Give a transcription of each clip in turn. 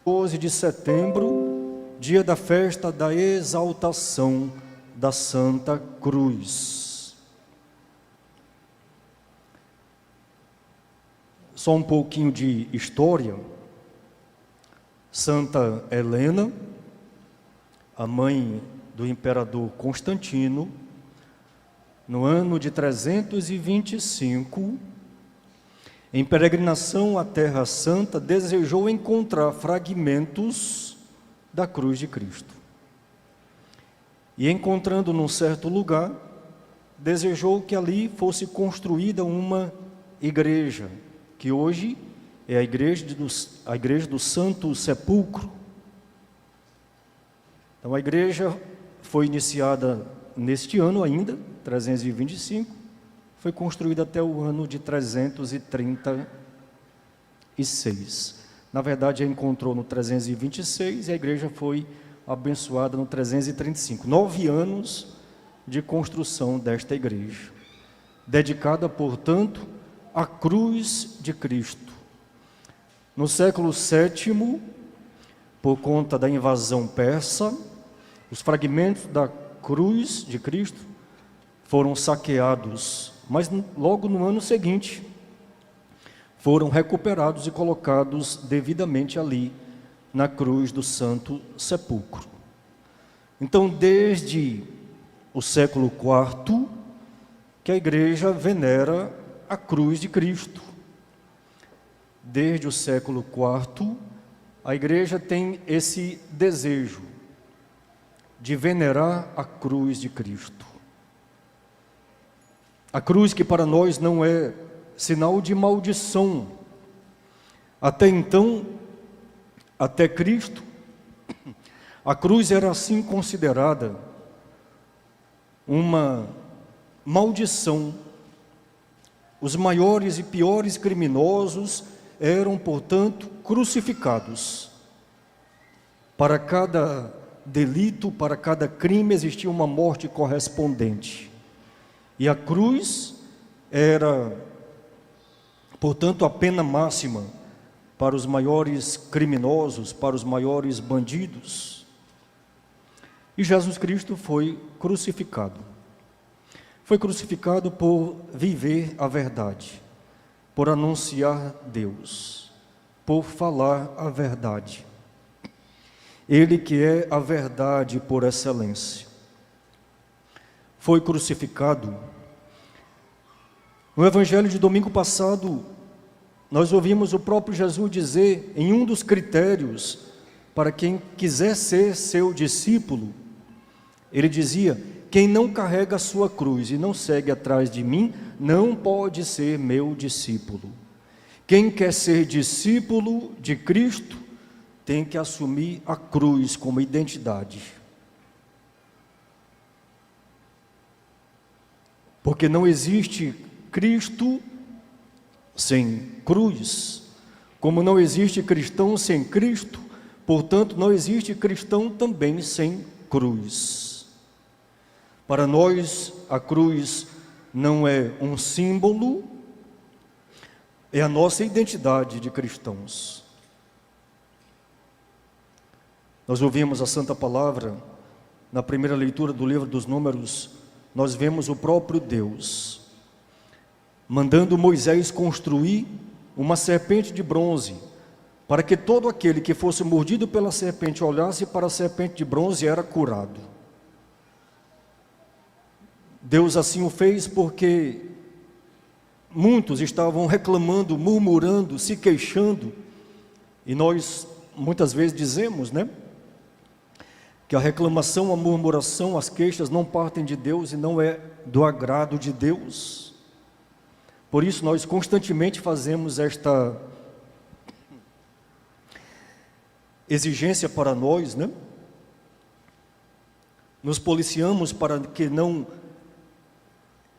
12 de setembro, dia da festa da exaltação da Santa Cruz. Só um pouquinho de história. Santa Helena, a mãe do imperador Constantino, no ano de 325, em peregrinação à Terra Santa, desejou encontrar fragmentos da cruz de Cristo. E encontrando num certo lugar, desejou que ali fosse construída uma igreja, que hoje é a igreja do Santo Sepulcro. Então a igreja foi iniciada neste ano ainda, 325, foi construída até o ano de 336. Na verdade, a encontrou no 326 e a igreja foi abençoada no 335. 9 anos de construção desta igreja, dedicada, portanto, à cruz de Cristo. No século VII, por conta da invasão persa, os fragmentos da cruz de Cristo foram saqueados, mas logo no ano seguinte foram recuperados e colocados devidamente ali na cruz do Santo Sepulcro. Então, desde o século IV, que a igreja venera a cruz de Cristo. Desde o século IV, a igreja tem esse desejo de venerar a cruz de Cristo. A cruz que para nós não é sinal de maldição. Até então, até Cristo, a cruz era assim considerada uma maldição. Os maiores e piores criminosos eram, portanto, crucificados. Para cada delito, para cada crime, existia uma morte correspondente. E a cruz era, portanto, a pena máxima para os maiores criminosos, para os maiores bandidos. E Jesus Cristo foi crucificado. Foi crucificado por viver a verdade, por anunciar Deus, por falar a verdade. Ele que é a verdade por excelência. Foi crucificado. No evangelho de domingo passado, nós ouvimos o próprio Jesus dizer, em um dos critérios para quem quiser ser seu discípulo, ele dizia: quem não carrega a sua cruz e não segue atrás de mim, não pode ser meu discípulo. Quem quer ser discípulo de Cristo, tem que assumir a cruz como identidade. Porque não existe Cristo sem cruz, como não existe cristão sem Cristo, portanto não existe cristão também sem cruz. Para nós, a cruz não é um símbolo, é a nossa identidade de cristãos. Nós ouvimos a Santa Palavra, na primeira leitura do livro dos Números, nós vemos o próprio Deus mandando Moisés construir uma serpente de bronze, para que todo aquele que fosse mordido pela serpente olhasse para a serpente de bronze e era curado. Deus assim o fez porque muitos estavam reclamando, murmurando, se queixando, e nós muitas vezes dizemos, que a reclamação, a murmuração, as queixas não partem de Deus e não é do agrado de Deus. Por isso nós constantemente fazemos esta exigência para nós, Nos policiamos para que não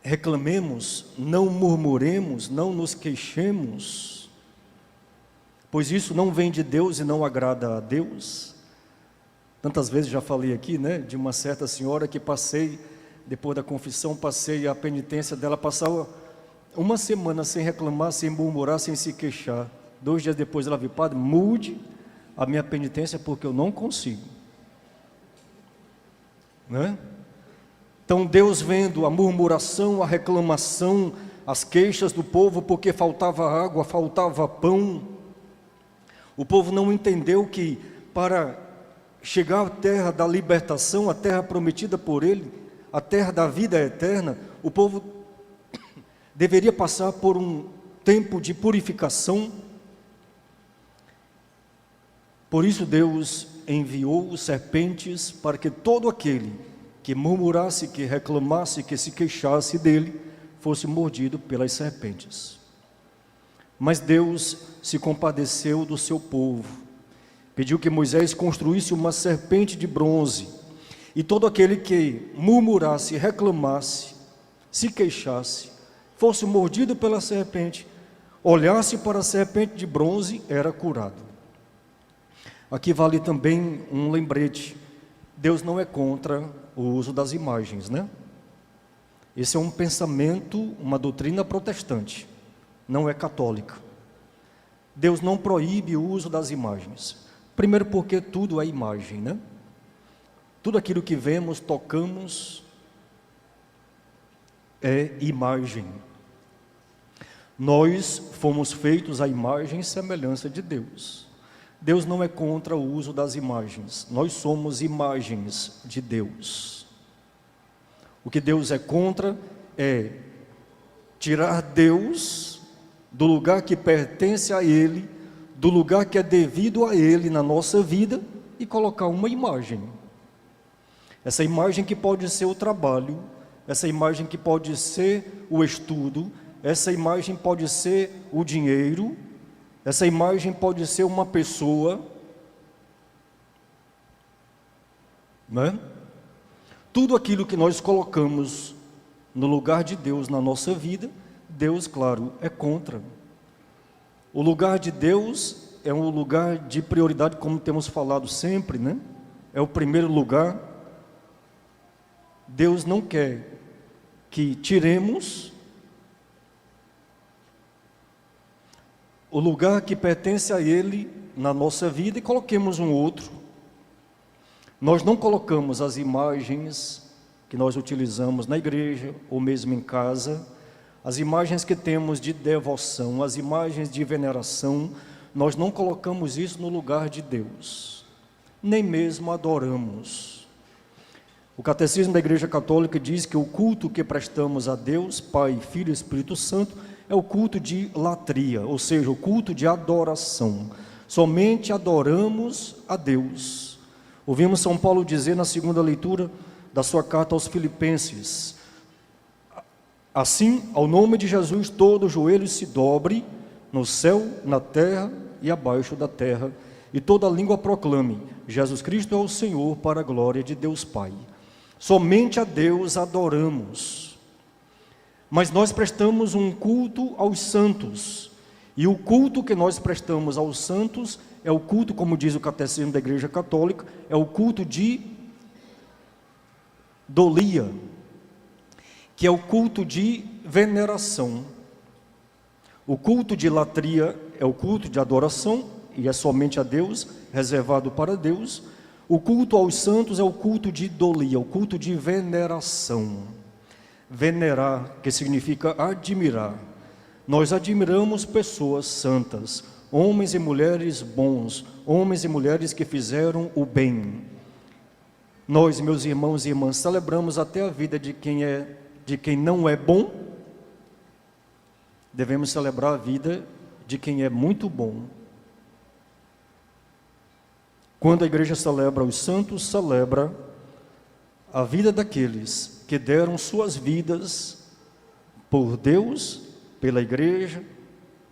reclamemos, não murmuremos, não nos queixemos, pois isso não vem de Deus e não agrada a Deus. Tantas vezes já falei aqui, de uma certa senhora que depois da confissão, passei a penitência dela, passava uma semana sem reclamar, sem murmurar, sem se queixar. 2 dias depois ela viu: padre, mude a minha penitência é porque eu não consigo. Né? Então Deus vendo a murmuração, a reclamação, as queixas do povo porque faltava água, faltava pão, o povo não entendeu que para chegar à terra da libertação, a terra prometida por Ele, a terra da vida eterna, o povo deveria passar por um tempo de purificação. Por isso Deus enviou serpentes para que todo aquele que murmurasse, que reclamasse, que se queixasse dele, fosse mordido pelas serpentes. Mas Deus se compadeceu do seu povo, pediu que Moisés construísse uma serpente de bronze, e todo aquele que murmurasse, reclamasse, se queixasse, fosse mordido pela serpente, olhasse para a serpente de bronze, era curado. Aqui vale também um lembrete: Deus não é contra o uso das imagens, né? Esse é um pensamento, uma doutrina protestante, não é católica. Deus não proíbe o uso das imagens. Primeiro porque tudo é imagem, né? Tudo aquilo que vemos, tocamos, é imagem. Nós fomos feitos à imagem e semelhança de Deus. Deus não é contra o uso das imagens. Nós somos imagens de Deus. O que Deus é contra é tirar Deus do lugar que pertence a Ele, do lugar que é devido a Ele na nossa vida, e colocar uma imagem. Essa imagem que pode ser o trabalho, essa imagem que pode ser o estudo, essa imagem pode ser o dinheiro, essa imagem pode ser uma pessoa, né? Tudo aquilo que nós colocamos no lugar de Deus na nossa vida, Deus, claro, é contra. O lugar de Deus é um lugar de prioridade, como temos falado sempre, né? É o primeiro lugar. Deus não quer que tiremos o lugar que pertence a Ele na nossa vida e coloquemos um outro. Nós não colocamos as imagens que nós utilizamos na igreja ou mesmo em casa, as imagens que temos de devoção, as imagens de veneração, nós não colocamos isso no lugar de Deus, nem mesmo adoramos. O Catecismo da Igreja Católica diz que o culto que prestamos a Deus, Pai, Filho e Espírito Santo, é o culto de latria, ou seja, o culto de adoração. Somente adoramos a Deus. Ouvimos São Paulo dizer na segunda leitura da sua carta aos Filipenses: assim, ao nome de Jesus, todo joelho se dobre, no céu, na terra e abaixo da terra, e toda língua proclame: Jesus Cristo é o Senhor, para a glória de Deus Pai. Somente a Deus adoramos. Mas nós prestamos um culto aos santos, e o culto que nós prestamos aos santos é o culto, como diz o Catecismo da Igreja Católica, é o culto de dolia, que é o culto de veneração. O culto de latria é o culto de adoração, e é somente a Deus, reservado para Deus. O culto aos santos é o culto de dolia, o culto de veneração. Venerar, que significa admirar. Nós admiramos pessoas santas, homens e mulheres bons, homens e mulheres que fizeram o bem. Nós, meus irmãos e irmãs, celebramos até a vida de quem não é bom. Devemos celebrar a vida de quem é muito bom. Quando a igreja celebra os santos, celebra a vida daqueles que deram suas vidas por Deus, pela igreja,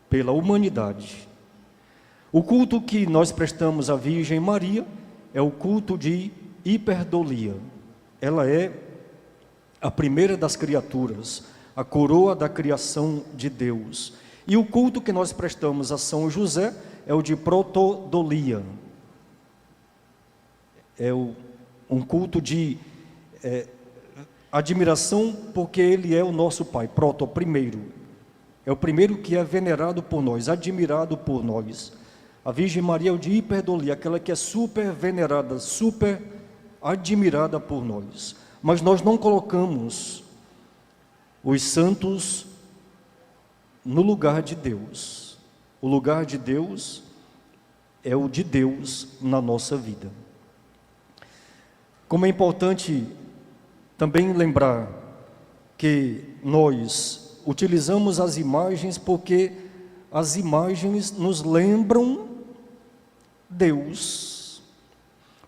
pela humanidade. O culto que nós prestamos à Virgem Maria é o culto de hiperdolia. Ela é a primeira das criaturas, a coroa da criação de Deus. E o culto que nós prestamos a São José é o de protodolia. É um culto de admiração, porque ele é o nosso pai, primeiro. É o primeiro que é venerado por nós, admirado por nós. A Virgem Maria é o de hiperdolia, aquela que é super venerada, super admirada por nós. Mas nós não colocamos os santos no lugar de Deus. O lugar de Deus é o de Deus na nossa vida. Como é importante também lembrar que nós utilizamos as imagens porque as imagens nos lembram Deus.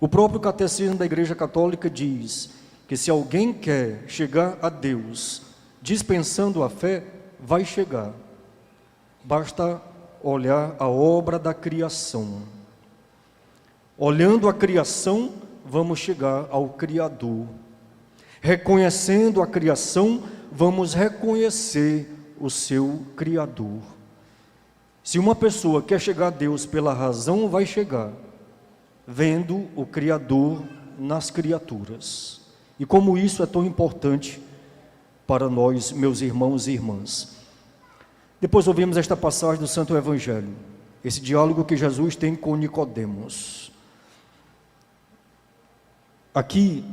O próprio Catecismo da Igreja Católica diz que se alguém quer chegar a Deus dispensando a fé, vai chegar. Basta olhar a obra da criação. Olhando a criação, vamos chegar ao Criador. Reconhecendo a criação, vamos reconhecer o seu Criador. Se uma pessoa quer chegar a Deus pela razão, vai chegar vendo o Criador nas criaturas. E como isso é tão importante para nós, meus irmãos e irmãs. Depois ouvimos esta passagem do Santo Evangelho, esse diálogo que Jesus tem com Nicodemos. Aqui,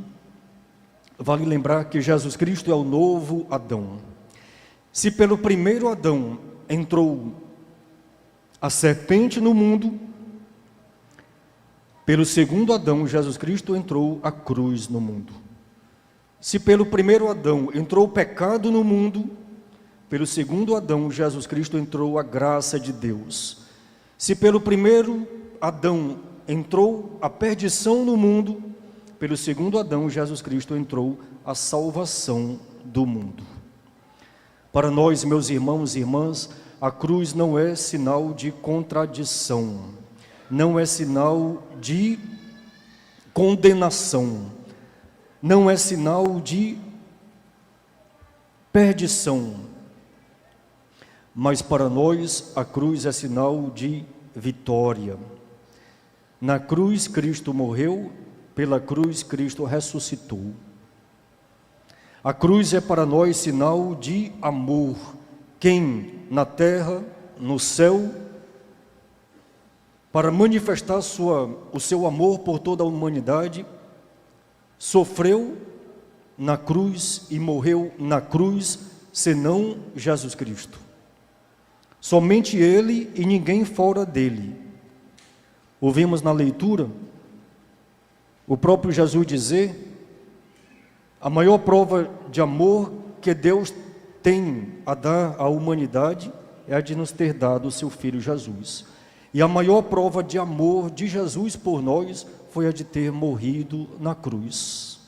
vale lembrar que Jesus Cristo é o novo Adão. Se pelo primeiro Adão entrou a serpente no mundo, pelo segundo Adão, Jesus Cristo, entrou a cruz no mundo. Se pelo primeiro Adão entrou o pecado no mundo, pelo segundo Adão, Jesus Cristo, entrou a graça de Deus. Se pelo primeiro Adão entrou a perdição no mundo, pelo segundo Adão, Jesus Cristo, entrou a salvação do mundo. Para nós, meus irmãos e irmãs, a cruz não é sinal de contradição, não é sinal de condenação, não é sinal de perdição, mas para nós a cruz é sinal de vitória. Na cruz Cristo morreu, pela cruz Cristo ressuscitou. A cruz é para nós sinal de amor. Quem na terra, no céu, para manifestar o seu amor por toda a humanidade, sofreu na cruz e morreu na cruz, senão Jesus Cristo. Somente Ele e ninguém fora dele. Ouvimos na leitura o próprio Jesus dizer: a maior prova de amor que Deus tem a dar à humanidade é a de nos ter dado o seu Filho Jesus. E a maior prova de amor de Jesus por nós foi a de ter morrido na cruz.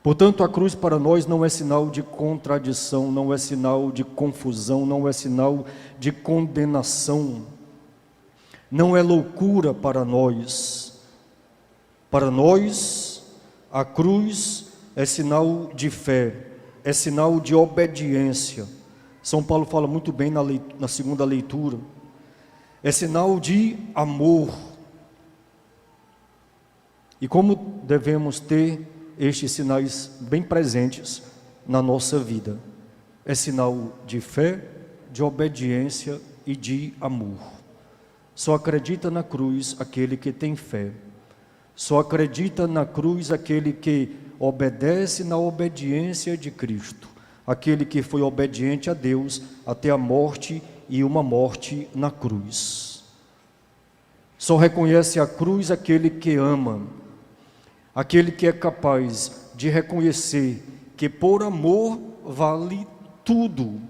Portanto, a cruz para nós não é sinal de contradição, não é sinal de confusão, não é sinal de condenação, não é loucura para nós. Para nós, a cruz é sinal de fé, é sinal de obediência. São Paulo fala muito bem na segunda leitura. É sinal de amor. E como devemos ter estes sinais bem presentes na nossa vida? É sinal de fé, de obediência e de amor. Só acredita na cruz aquele que tem fé. Só acredita na cruz aquele que obedece na obediência de Cristo, aquele que foi obediente a Deus até a morte e uma morte na cruz. Só reconhece a cruz aquele que ama, aquele que é capaz de reconhecer que por amor vale tudo,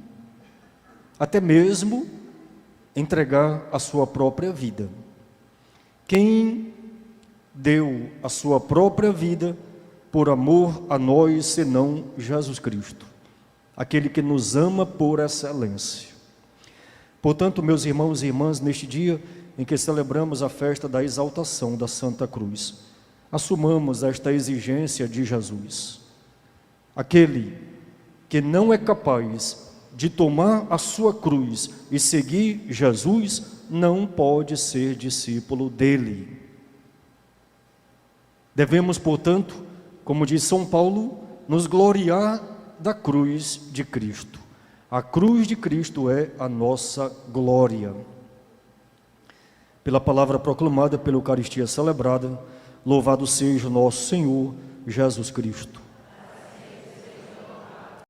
até mesmo entregar a sua própria vida. Quem deu a sua própria vida por amor a nós, senão Jesus Cristo, aquele que nos ama por excelência. Portanto, meus irmãos e irmãs, neste dia em que celebramos a festa da exaltação da Santa Cruz, assumamos esta exigência de Jesus. Aquele que não é capaz de tomar a sua cruz e seguir Jesus, não pode ser discípulo dele. Devemos, portanto, como diz São Paulo, nos gloriar da cruz de Cristo. A cruz de Cristo é a nossa glória. pela palavra proclamada, pela Eucaristia celebrada. Louvado seja o nosso Senhor Jesus Cristo.